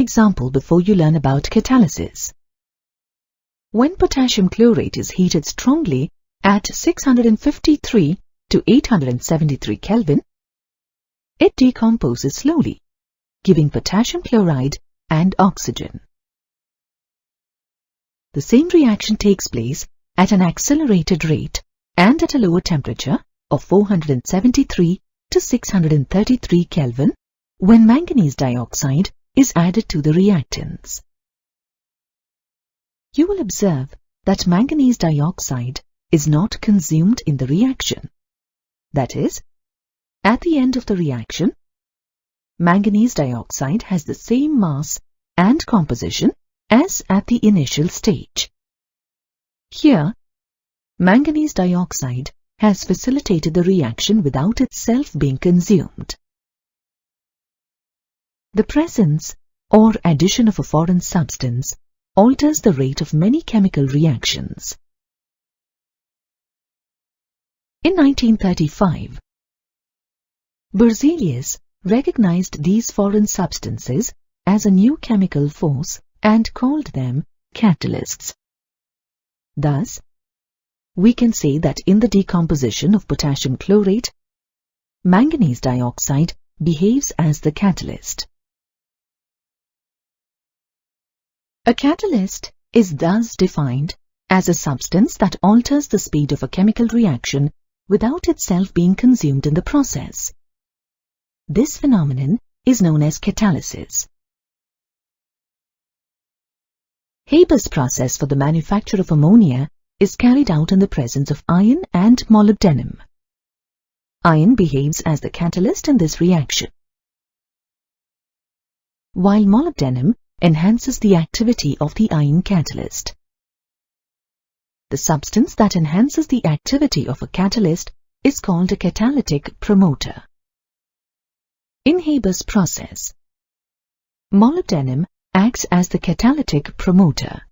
Example before you learn about catalysis. When potassium chlorate is heated strongly at 653 to 873 Kelvin, it decomposes slowly, giving potassium chloride and oxygen. The same reaction takes place at an accelerated rate and at a lower temperature of 473 to 633 Kelvin when manganese dioxide is added to the reactants. You will observe that manganese dioxide is not consumed in the reaction. That is, at the end of the reaction, manganese dioxide has the same mass and composition as at the initial stage. Here, manganese dioxide has facilitated the reaction without itself being consumed. The presence or addition of a foreign substance alters the rate of many chemical reactions. In 1935, Berzelius recognized these foreign substances as a new chemical force and called them catalysts. Thus, we can say that in the decomposition of potassium chlorate, manganese dioxide behaves as the catalyst. A catalyst is thus defined as a substance that alters the speed of a chemical reaction without itself being consumed in the process. This phenomenon is known as catalysis. Haber's process for the manufacture of ammonia is carried out in the presence of iron and molybdenum. Iron behaves as the catalyst in this reaction, while molybdenum enhances the activity of the iron catalyst. The substance that enhances the activity of a catalyst is called a catalytic promoter. In Haber's process, molybdenum acts as the catalytic promoter.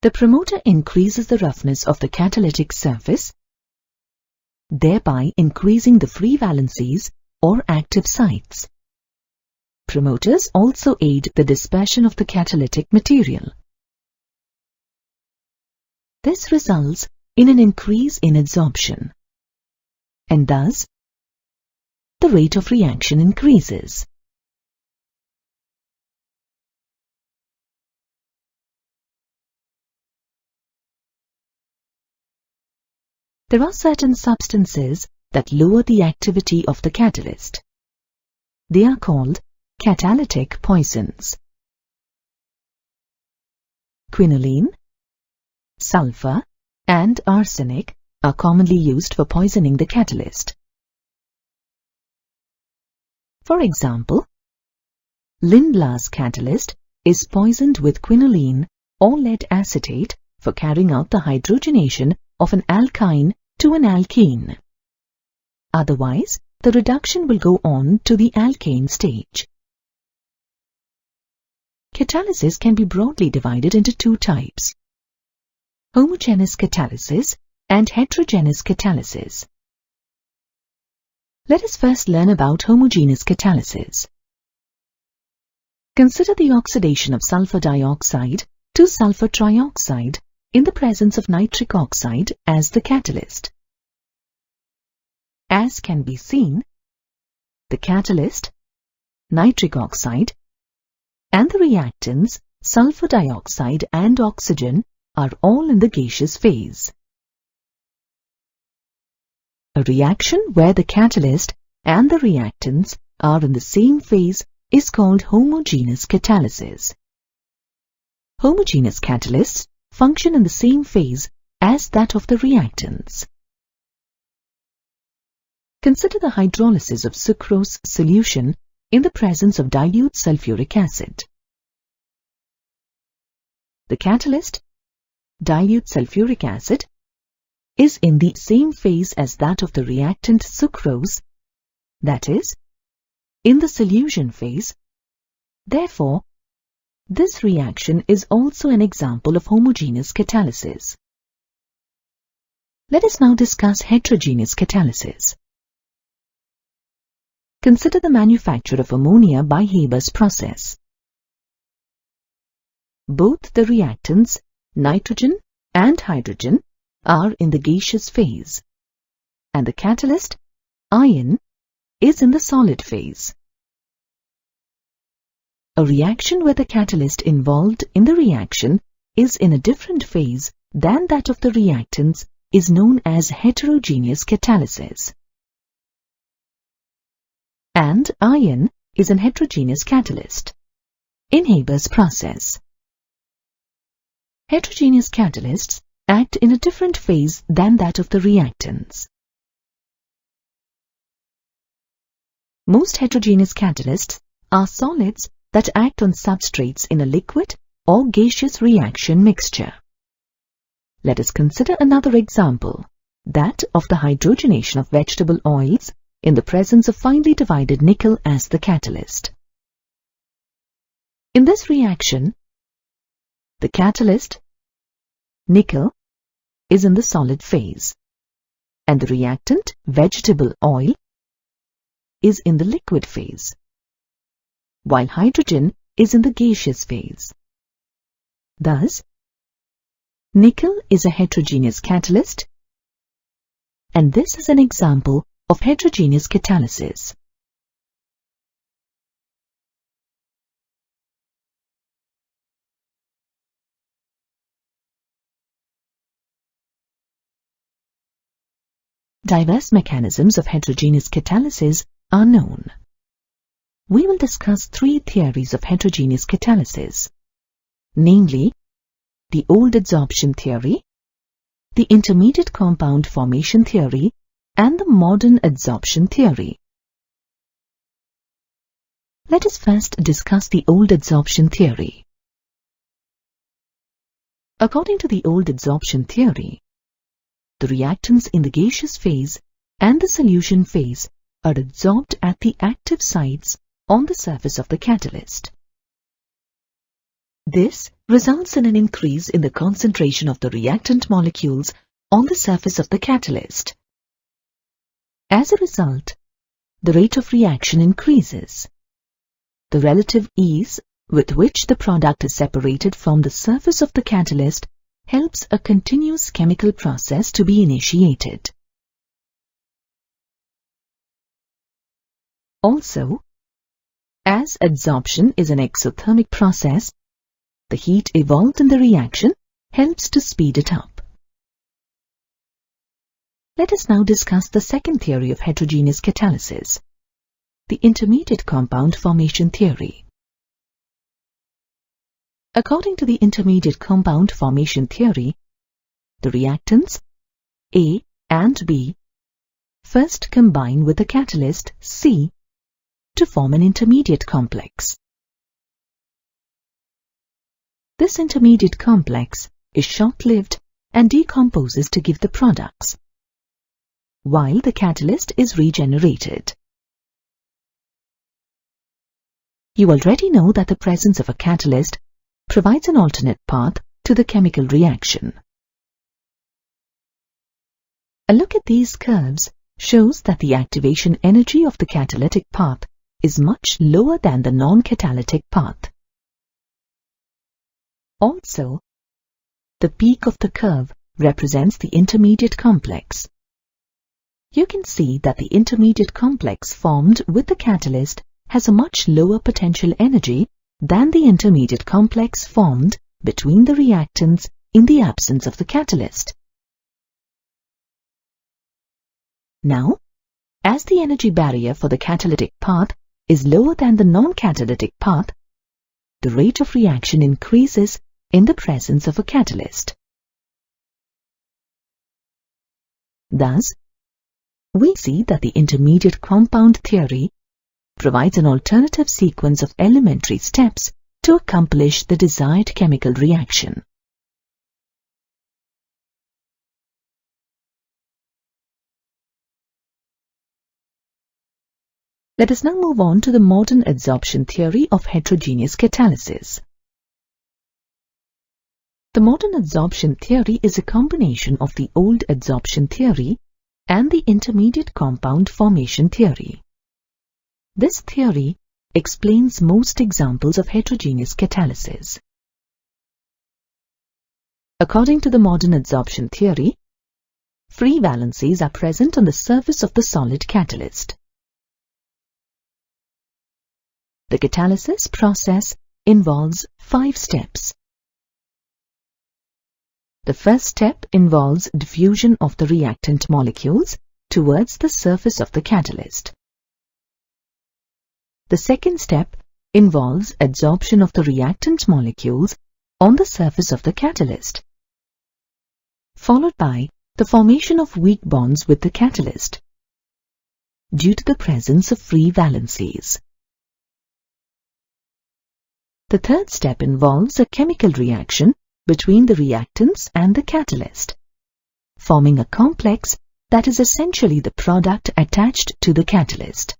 The promoter increases the roughness of the catalytic surface, thereby increasing the free valencies or active sites. Promoters also aid the dispersion of the catalytic material. This results in an increase in adsorption, and thus the rate of reaction increases. There are certain substances that lower the activity of the catalyst. They are called catalytic poisons. Quinoline, sulfur, and arsenic are commonly used for poisoning the catalyst. For example, Lindlar's catalyst is poisoned with quinoline or lead acetate for carrying out the hydrogenation of an alkyne to an alkene. Otherwise, the reduction will go on to the alkane stage. Catalysis can be broadly divided into two types: homogeneous catalysis and heterogeneous catalysis. Let us first learn about homogeneous catalysis. Consider the oxidation of sulfur dioxide to sulfur trioxide in the presence of nitric oxide as the catalyst. As can be seen, the catalyst, nitric oxide, and the reactants, sulfur dioxide and oxygen, are all in the gaseous phase. A reaction where the catalyst and the reactants are in the same phase is called homogeneous catalysis. Homogeneous catalysts function in the same phase as that of the reactants. Consider the hydrolysis of sucrose solution in the presence of dilute sulfuric acid. The catalyst, dilute sulfuric acid, is in the same phase as that of the reactant sucrose, that is, in the solution phase. Therefore, this reaction is also an example of homogeneous catalysis. Let us now discuss heterogeneous catalysis. consider the manufacture of ammonia by Haber's process. Both the reactants, nitrogen and hydrogen, are in the gaseous phase, and the catalyst, iron, is in the solid phase. A reaction where the catalyst involved in the reaction is in a different phase than that of the reactants is known as heterogeneous catalysis. And iron is an heterogeneous catalyst in Haber's process. Heterogeneous catalysts act in a different phase than that of the reactants. Most heterogeneous catalysts are solids that act on substrates in a liquid or gaseous reaction mixture. Let us consider another example, that of the hydrogenation of vegetable oils in the presence of finely divided nickel as the catalyst. In this reaction, the catalyst, nickel, is in the solid phase, and the reactant, vegetable oil, is in the liquid phase, while hydrogen is in the gaseous phase. Thus, nickel is a heterogeneous catalyst, and this is an example of heterogeneous catalysis. Diverse mechanisms of heterogeneous catalysis are known. We will discuss three theories of heterogeneous catalysis, namely, the old adsorption theory, the intermediate compound formation theory, and the modern adsorption theory. Let us first discuss the old adsorption theory. According to the old adsorption theory, the reactants in the gaseous phase and the solution phase are adsorbed at the active sites on the surface of the catalyst. This results in an increase in the concentration of the reactant molecules on the surface of the catalyst. As a result, the rate of reaction increases. The relative ease with which the product is separated from the surface of the catalyst helps a continuous chemical process to be initiated. Also, as adsorption is an exothermic process, the heat evolved in the reaction helps to speed it up. Let us now discuss the second theory of heterogeneous catalysis, the intermediate compound formation theory. According to the intermediate compound formation theory, the reactants A and B first combine with the catalyst C to form an intermediate complex. This intermediate complex is short-lived and decomposes to give the products, while the catalyst is regenerated. You already know that the presence of a catalyst provides an alternate path to the chemical reaction. A look at these curves shows that the activation energy of the catalytic path is much lower than the non-catalytic path. Also, the peak of the curve represents the intermediate complex. You can see that the intermediate complex formed with the catalyst has a much lower potential energy than the intermediate complex formed between the reactants in the absence of the catalyst. Now, as the energy barrier for the catalytic path is lower than the non-catalytic path, the rate of reaction increases in the presence of a catalyst. Thus, we see that the intermediate compound theory provides an alternative sequence of elementary steps to accomplish the desired chemical reaction. Let us now move on to the modern adsorption theory of heterogeneous catalysis. The modern adsorption theory is a combination of the old adsorption theory and the intermediate compound formation theory. This theory explains most examples of heterogeneous catalysis. According to the modern adsorption theory, free valencies are present on the surface of the solid catalyst. The catalysis process involves 5 steps. The first step involves diffusion of the reactant molecules towards the surface of the catalyst. The second step involves adsorption of the reactant molecules on the surface of the catalyst, followed by the formation of weak bonds with the catalyst due to the presence of free valencies. The third step involves a chemical reaction between the reactants and the catalyst, forming a complex that is essentially the product attached to the catalyst.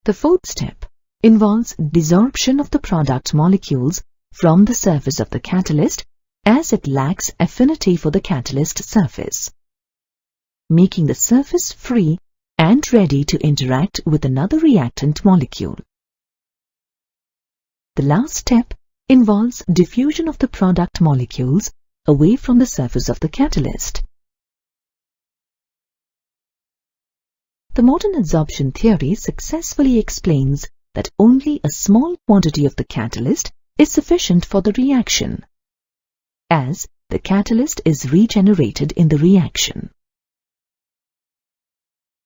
The fourth step involves desorption of the product molecules from the surface of the catalyst as it lacks affinity for the catalyst surface, making the surface free and ready to interact with another reactant molecule. The last step involves diffusion of the product molecules away from the surface of the catalyst. The modern adsorption theory successfully explains that only a small quantity of the catalyst is sufficient for the reaction, as the catalyst is regenerated in the reaction,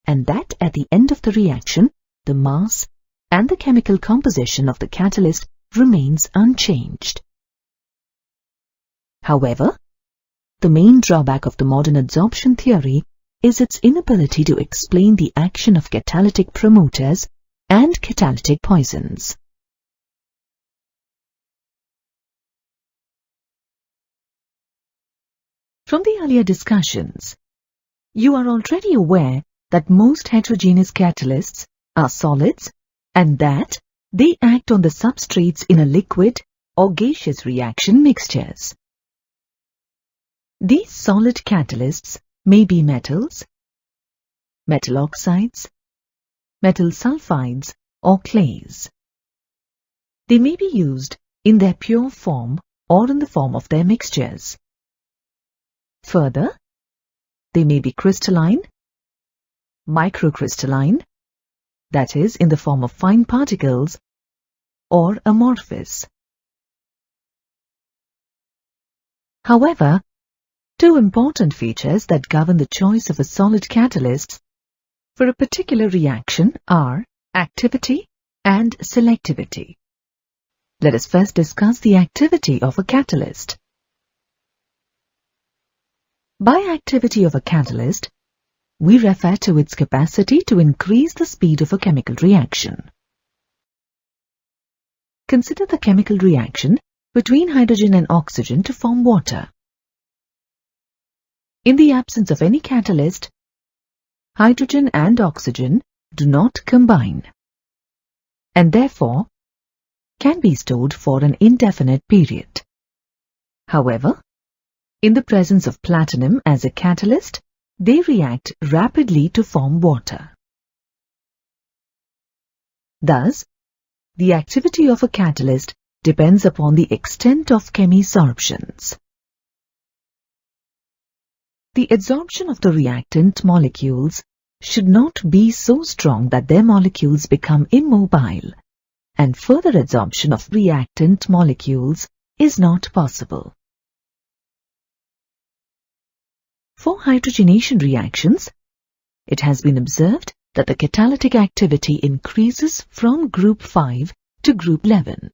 and that at the end of the reaction, the mass and the chemical composition of the catalyst remains unchanged. However, the main drawback of the modern adsorption theory is its inability to explain the action of catalytic promoters and catalytic poisons. From the earlier discussions, you are already aware that most heterogeneous catalysts are solids and that they act on the substrates in a liquid or gaseous reaction mixtures. These solid catalysts may be metals, metal oxides, metal sulfides, or clays. They may be used in their pure form or in the form of their mixtures. Further, they may be crystalline, microcrystalline, that is, in the form of fine particles, or amorphous. However, two important features that govern the choice of a solid catalyst for a particular reaction are activity and selectivity. Let us first discuss the activity of a catalyst. By activity of a catalyst, we refer to its capacity to increase the speed of a chemical reaction. Consider the chemical reaction between hydrogen and oxygen to form water. In the absence of any catalyst, hydrogen and oxygen do not combine, and therefore can be stored for an indefinite period. However, in the presence of platinum as a catalyst, they react rapidly to form water. Thus, the activity of a catalyst depends upon the extent of chemisorptions. The adsorption of the reactant molecules should not be so strong that their molecules become immobile, and further adsorption of reactant molecules is not possible. For hydrogenation reactions, it has been observed that the catalytic activity increases from group 5 to group 11.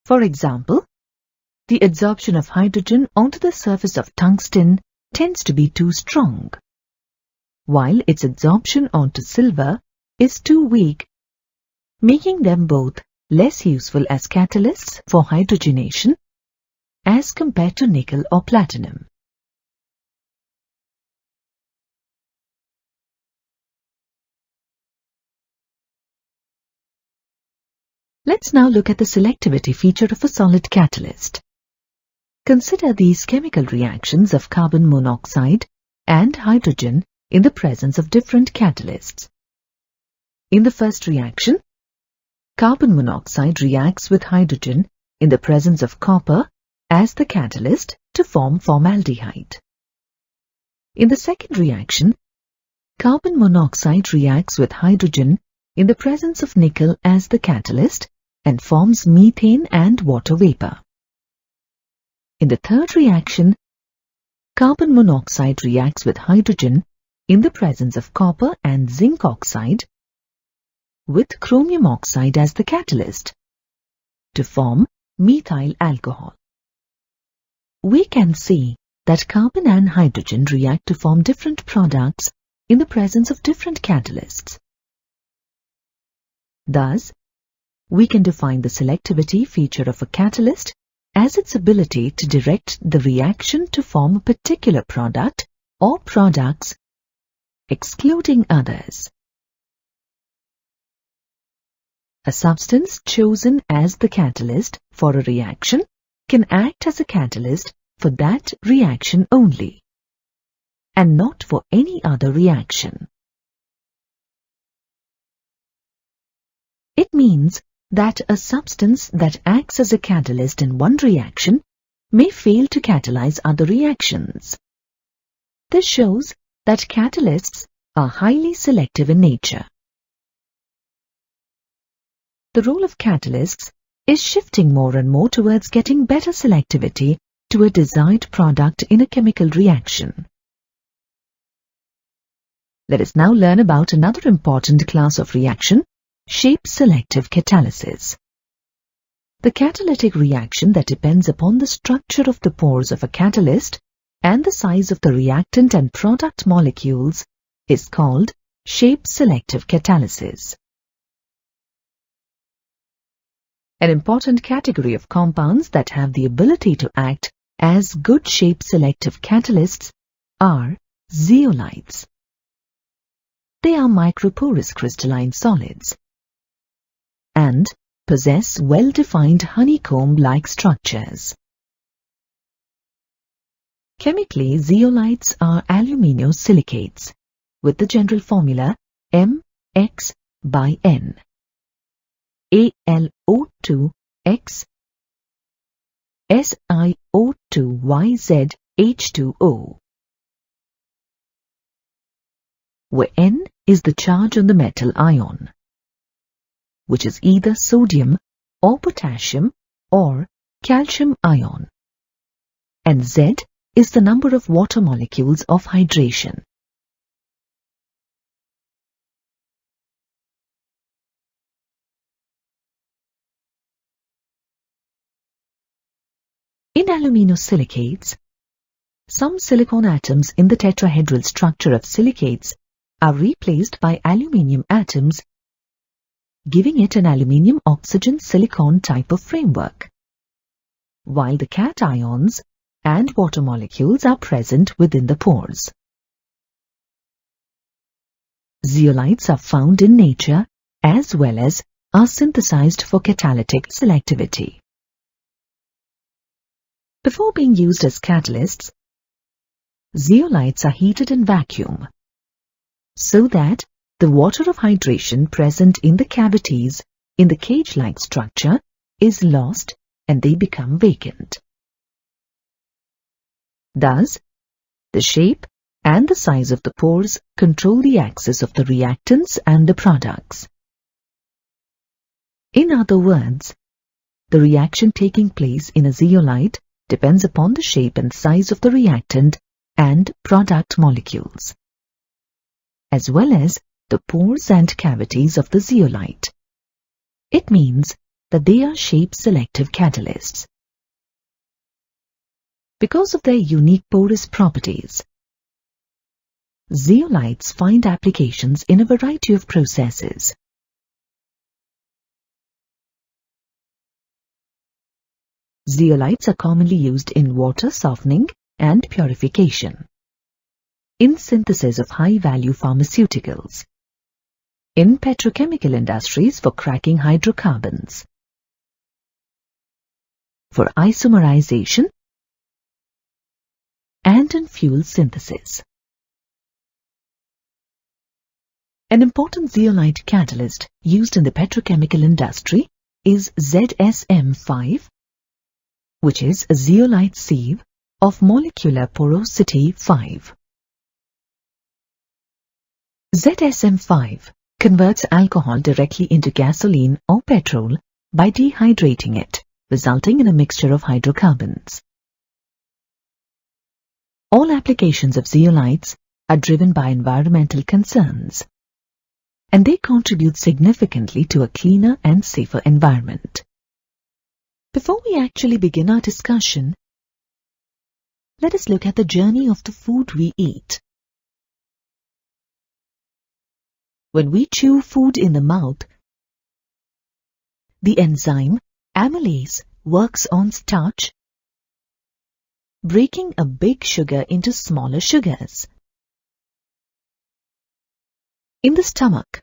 For example, the adsorption of hydrogen onto the surface of tungsten tends to be too strong, while its adsorption onto silver is too weak, making them both less useful as catalysts for hydrogenation as compared to nickel or platinum. Let's now look at the selectivity feature of a solid catalyst. Consider these chemical reactions of carbon monoxide and hydrogen in the presence of different catalysts. In the first reaction, carbon monoxide reacts with hydrogen in the presence of copper as the catalyst to form formaldehyde. In the second reaction, carbon monoxide reacts with hydrogen in the presence of nickel as the catalyst and forms methane and water vapor. In the third reaction, carbon monoxide reacts with hydrogen in the presence of copper and zinc oxide with chromium oxide as the catalyst to form methyl alcohol. We can see that carbon and hydrogen react to form different products in the presence of different catalysts. Thus, we can define the selectivity feature of a catalyst as its ability to direct the reaction to form a particular product or products, excluding others. A substance chosen as the catalyst for a reaction can act as a catalyst for that reaction only, and not for any other reaction. It means that a substance that acts as a catalyst in one reaction may fail to catalyze other reactions. This shows that catalysts are highly selective in nature. The role of catalysts is shifting more and more towards getting better selectivity to a desired product in a chemical reaction. Let us now learn about another important class of reaction, shape-selective catalysis. The catalytic reaction that depends upon the structure of the pores of a catalyst and the size of the reactant and product molecules is called shape-selective catalysis. An important category of compounds that have the ability to act as good shape-selective catalysts are zeolites. They are microporous crystalline solids and possess well-defined honeycomb-like structures. Chemically, zeolites are aluminosilicates with the general formula MX/N. AlO2X SiO2YzH2O, where N is the charge on the metal ion, which is either sodium or potassium or calcium ion, and Z is the number of water molecules of hydration. In aluminosilicates, some silicon atoms in the tetrahedral structure of silicates are replaced by aluminium atoms, giving it an aluminium-oxygen-silicon type of framework, while the cations and water molecules are present within the pores. Zeolites are found in nature as well as are synthesized for catalytic selectivity. Before being used as catalysts, zeolites are heated in vacuum so that the water of hydration present in the cavities in the cage-like structure is lost and they become vacant. Thus, the shape and the size of the pores control the axis of the reactants and the products. In other words, the reaction taking place in a zeolite depends upon the shape and size of the reactant and product molecules, as well as the pores and cavities of the zeolite. It means that they are shape-selective catalysts. Because of their unique porous properties, zeolites find applications in a variety of processes. Zeolites are commonly used in water softening and purification, in synthesis of high-value pharmaceuticals, in petrochemical industries for cracking hydrocarbons, for isomerization and in fuel synthesis. An important zeolite catalyst used in the petrochemical industry is ZSM5, which is a zeolite sieve of molecular porosity 5. ZSM5 converts alcohol directly into gasoline or petrol by dehydrating it, resulting in a mixture of hydrocarbons. All applications of zeolites are driven by environmental concerns, and they contribute significantly to a cleaner and safer environment. Before we actually begin our discussion, let us look at the journey of the food we eat. When we chew food in the mouth, the enzyme amylase works on starch, breaking a big sugar into smaller sugars. In the stomach,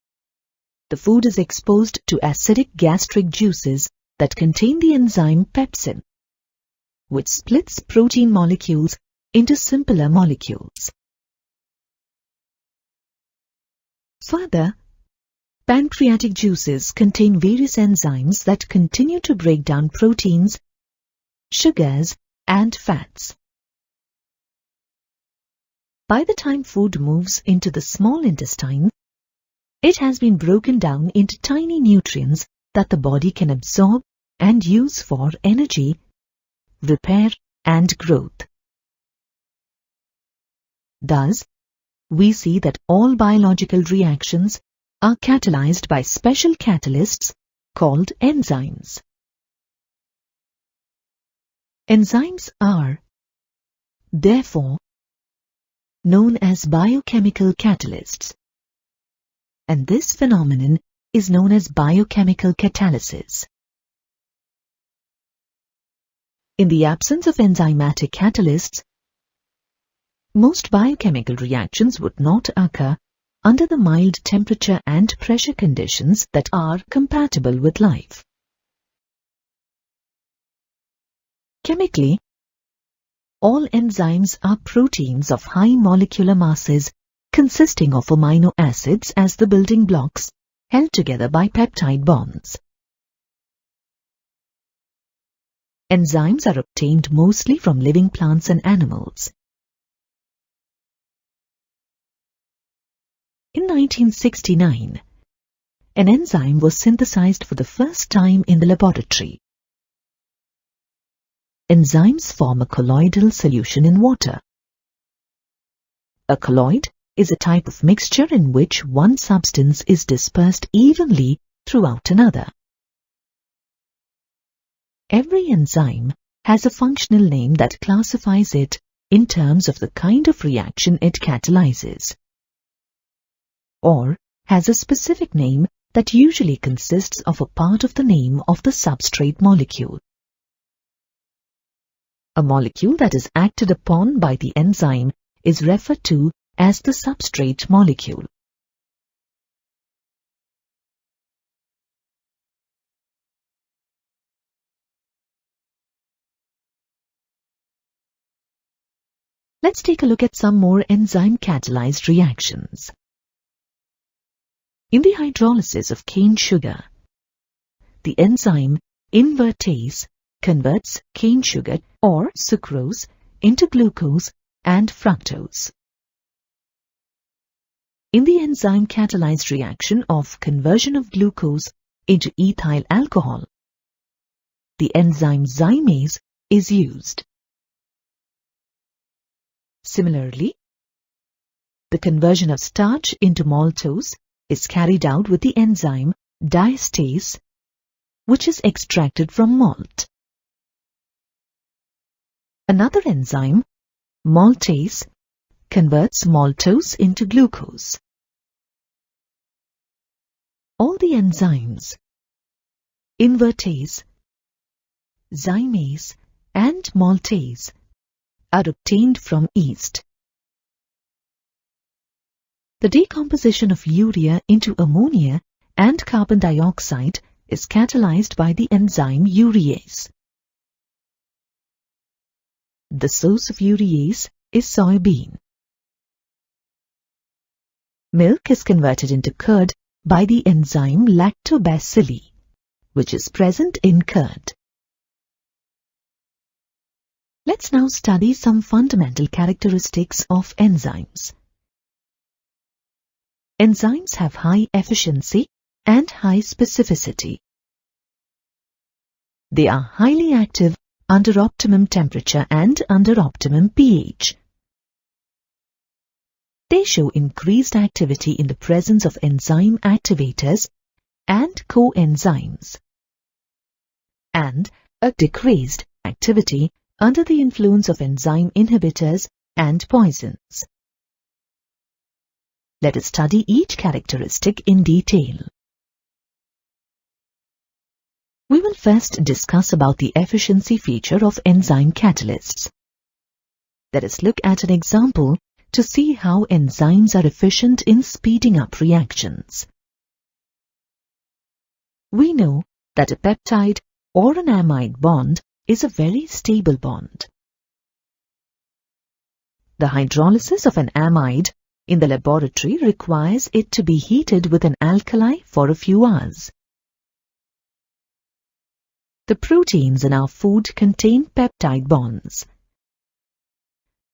the food is exposed to acidic gastric juices that contain the enzyme pepsin, which splits protein molecules into simpler molecules. Further, pancreatic juices contain various enzymes that continue to break down proteins, sugars, and fats. By the time food moves into the small intestine, it has been broken down into tiny nutrients that the body can absorb and use for energy, repair, and growth. Thus, we see that all biological reactions are catalyzed by special catalysts called enzymes. Enzymes are, therefore, known as biochemical catalysts, and this phenomenon is known as biochemical catalysis. In the absence of enzymatic catalysts, most biochemical reactions would not occur under the mild temperature and pressure conditions that are compatible with life. Chemically, all enzymes are proteins of high molecular masses consisting of amino acids as the building blocks held together by peptide bonds. Enzymes are obtained mostly from living plants and animals. In 1969, an enzyme was synthesized for the first time in the laboratory. Enzymes form a colloidal solution in water. A colloid is a type of mixture in which one substance is dispersed evenly throughout another. Every enzyme has a functional name that classifies it in terms of the kind of reaction it catalyzes, or has a specific name that usually consists of a part of the name of the substrate molecule. A molecule that is acted upon by the enzyme is referred to as the substrate molecule. Let's take a look at some more enzyme-catalyzed reactions. In the hydrolysis of cane sugar, the enzyme invertase converts cane sugar or sucrose into glucose and fructose. In the enzyme-catalyzed reaction of conversion of glucose into ethyl alcohol, the enzyme zymase is used. Similarly, the conversion of starch into maltose is carried out with the enzyme diastase, which is extracted from malt. Another enzyme, maltase, converts maltose into glucose. All the enzymes, invertase, zymase, and maltase, are obtained from yeast. The decomposition of urea into ammonia and carbon dioxide is catalyzed by the enzyme urease. The source of urease is soybean. Milk is converted into curd by the enzyme lactobacilli, which is present in curd. Let's now study some fundamental characteristics of enzymes. Enzymes have high efficiency and high specificity. They are highly active under optimum temperature and under optimum pH. They show increased activity in the presence of enzyme activators and coenzymes, and a decreased activity under the influence of enzyme inhibitors and poisons. Let us study each characteristic in detail. We will first discuss about the efficiency feature of enzyme catalysts. Let us look at an example to see how enzymes are efficient in speeding up reactions. We know that a peptide or an amide bond is a very stable bond. The hydrolysis of an amide in the laboratory requires it to be heated with an alkali for a few hours. The proteins in our food contain peptide bonds.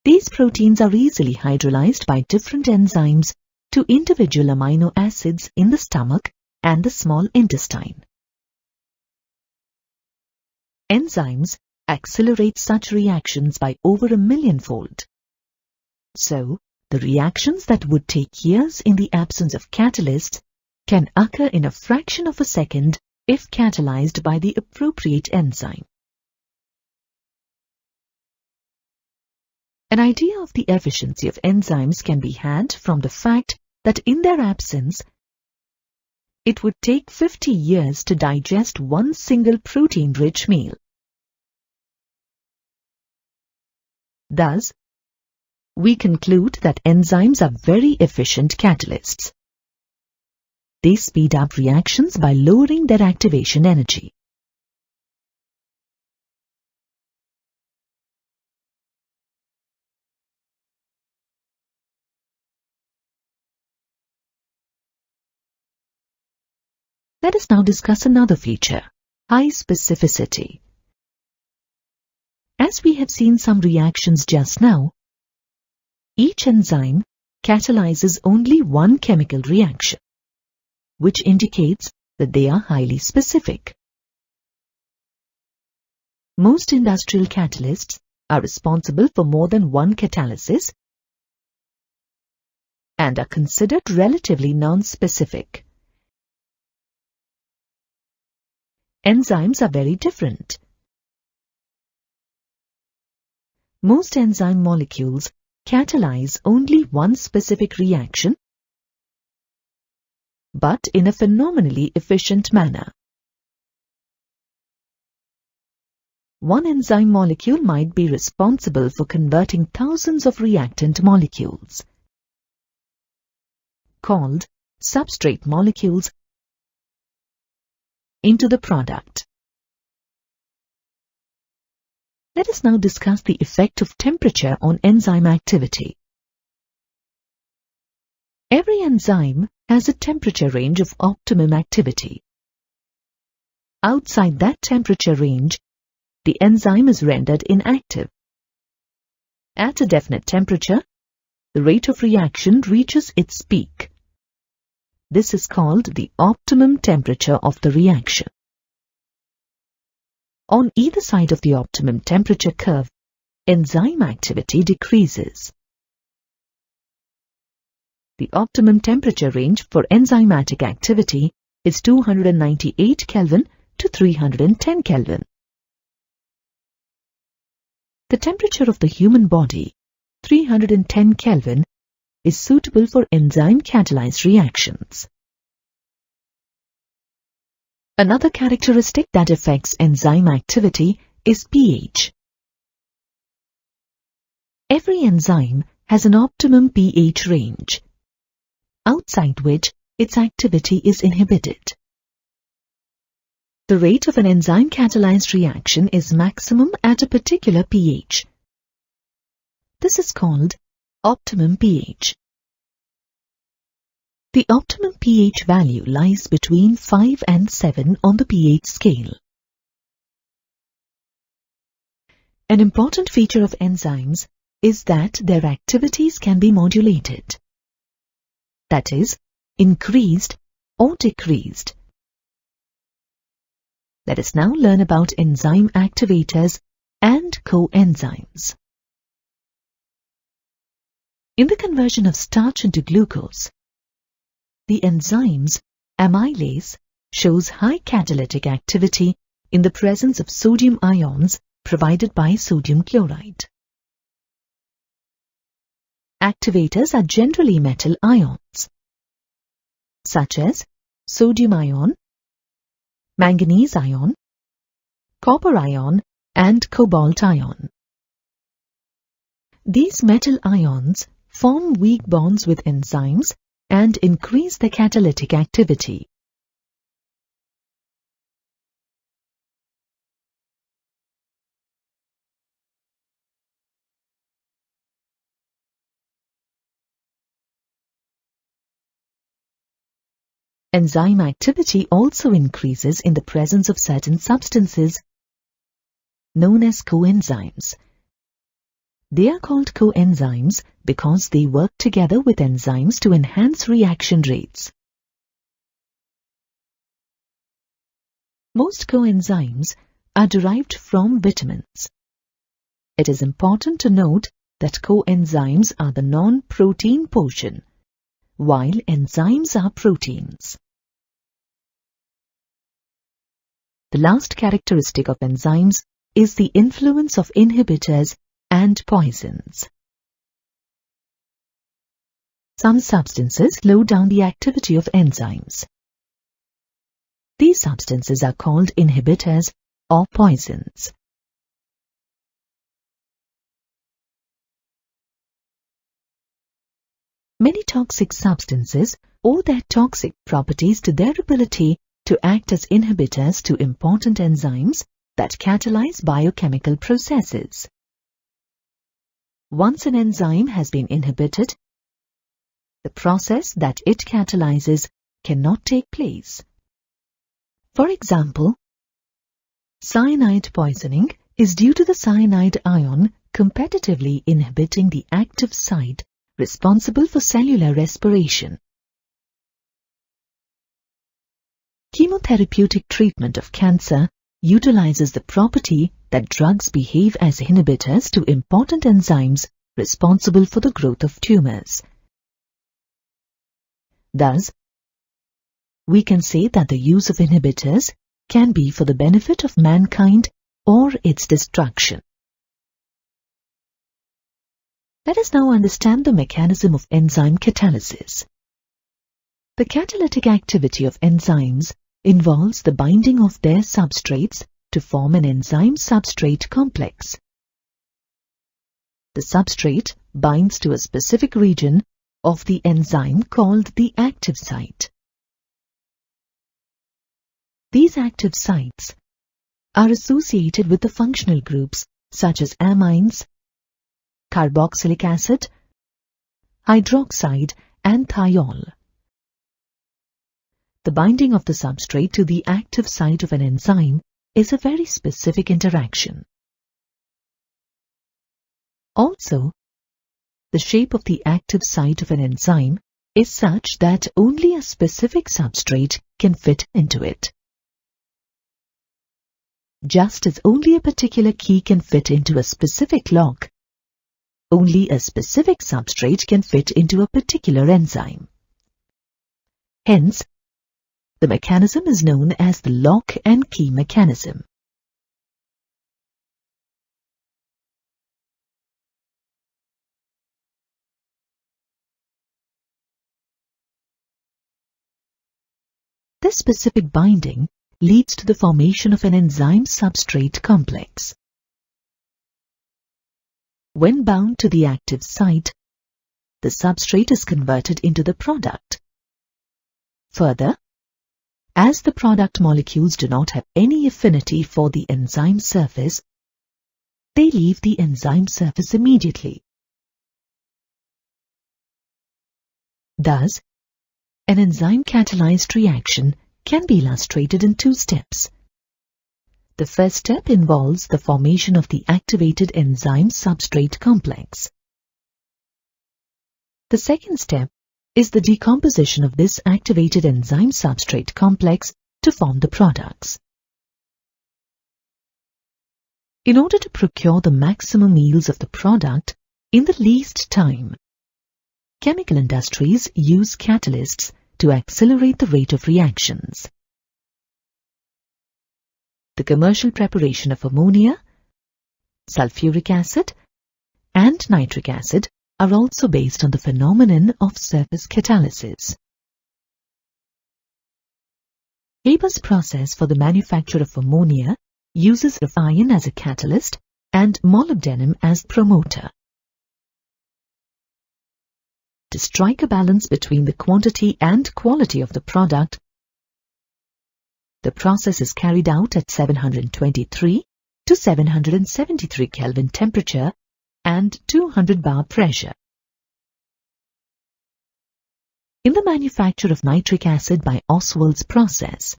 These proteins are easily hydrolyzed by different enzymes to individual amino acids in the stomach and the small intestine. Enzymes accelerate such reactions by over 1,000,000-fold. So, the reactions that would take years in the absence of catalysts can occur in a fraction of a second if catalyzed by the appropriate enzyme. An idea of the efficiency of enzymes can be had from the fact that in their absence, it would take 50 years to digest one single protein-rich meal. Thus, we conclude that enzymes are very efficient catalysts. They speed up reactions by lowering their activation energy. Let us now discuss another feature, high specificity. As we have seen some reactions just now, each enzyme catalyzes only one chemical reaction, which indicates that they are highly specific. Most industrial catalysts are responsible for more than one catalysis and are considered relatively non-specific. Enzymes are very different. Most enzyme molecules catalyze only one specific reaction, but in a phenomenally efficient manner. One enzyme molecule might be responsible for converting thousands of reactant molecules, called substrate molecules, into the product. Let us now discuss the effect of temperature on enzyme activity. Every enzyme has a temperature range of optimum activity. Outside that temperature range, the enzyme is rendered inactive. At a definite temperature, the rate of reaction reaches its peak. This is called the optimum temperature of the reaction. On either side of the optimum temperature curve, enzyme activity decreases. The optimum temperature range for enzymatic activity is 298 Kelvin to 310 Kelvin. The temperature of the human body, 310 Kelvin, is suitable for enzyme-catalyzed reactions. Another characteristic that affects enzyme activity is pH. Every enzyme has an optimum pH range, outside which its activity is inhibited. The rate of an enzyme-catalyzed reaction is maximum at a particular pH. This is called optimum pH. The optimum pH value lies between 5 and 7 on the pH scale. An important feature of enzymes is that their activities can be modulated. That is, increased or decreased. Let us now learn about enzyme activators and coenzymes. In the conversion of starch into glucose, the enzymes amylase shows high catalytic activity in the presence of sodium ions provided by sodium chloride. Activators are generally metal ions, such as sodium ion, manganese ion, copper ion, and cobalt ion. These metal ions form weak bonds with enzymes and increase their catalytic activity. Enzyme activity also increases in the presence of certain substances known as coenzymes. They are called coenzymes because they work together with enzymes to enhance reaction rates. Most coenzymes are derived from vitamins. It is important to note that coenzymes are the non-protein portion, while enzymes are proteins. The last characteristic of enzymes is the influence of inhibitors and poisons. Some substances slow down the activity of enzymes. These substances are called inhibitors or poisons. Many toxic substances owe their toxic properties to their ability to act as inhibitors to important enzymes that catalyze biochemical processes. Once an enzyme has been inhibited, the process that it catalyzes cannot take place. For example, cyanide poisoning is due to the cyanide ion competitively inhibiting the active site responsible for cellular respiration. Chemotherapeutic treatment of cancer utilizes the property that drugs behave as inhibitors to important enzymes responsible for the growth of tumors. Thus, we can say that the use of inhibitors can be for the benefit of mankind or its destruction. Let us now understand the mechanism of enzyme catalysis. The catalytic activity of enzymes involves the binding of their substrates to form an enzyme-substrate complex. The substrate binds to a specific region of the enzyme called the active site. These active sites are associated with the functional groups such as amines, carboxylic acid, hydroxide, and thiol. The binding of the substrate to the active site of an enzyme is a very specific interaction. Also, the shape of the active site of an enzyme is such that only a specific substrate can fit into it. Just as only a particular key can fit into a specific lock, only a specific substrate can fit into a particular enzyme. Hence, the mechanism is known as the lock and key mechanism. This specific binding leads to the formation of an enzyme-substrate complex. When bound to the active site, the substrate is converted into the product. Further, as the product molecules do not have any affinity for the enzyme surface, they leave the enzyme surface immediately Thus, an enzyme-catalyzed reaction can be illustrated in 2 steps. The first step involves the formation of the activated enzyme-substrate complex. The second step is the decomposition of this activated enzyme-substrate complex to form the products. In order to procure the maximum yields of the product in the least time, chemical industries use catalysts to accelerate the rate of reactions. The commercial preparation of ammonia, sulfuric acid, and nitric acid are also based on the phenomenon of surface catalysis. Haber's process for the manufacture of ammonia uses iron as a catalyst and molybdenum as promoter. To strike a balance between the quantity and quality of the product, the process is carried out at 723 to 773 Kelvin temperature and 200 bar pressure. In the manufacture of nitric acid by Ostwald's process,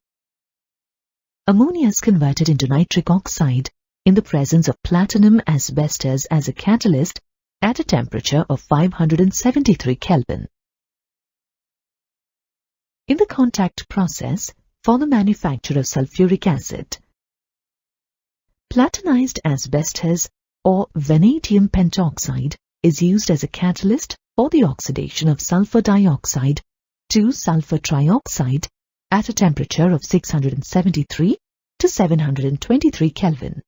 ammonia is converted into nitric oxide in the presence of platinum asbestos as a catalyst at a temperature of 573 Kelvin. In the contact process for the manufacture of sulfuric acid, platinized asbestos or vanadium pentoxide is used as a catalyst for the oxidation of sulfur dioxide to sulfur trioxide at a temperature of 673 to 723 Kelvin.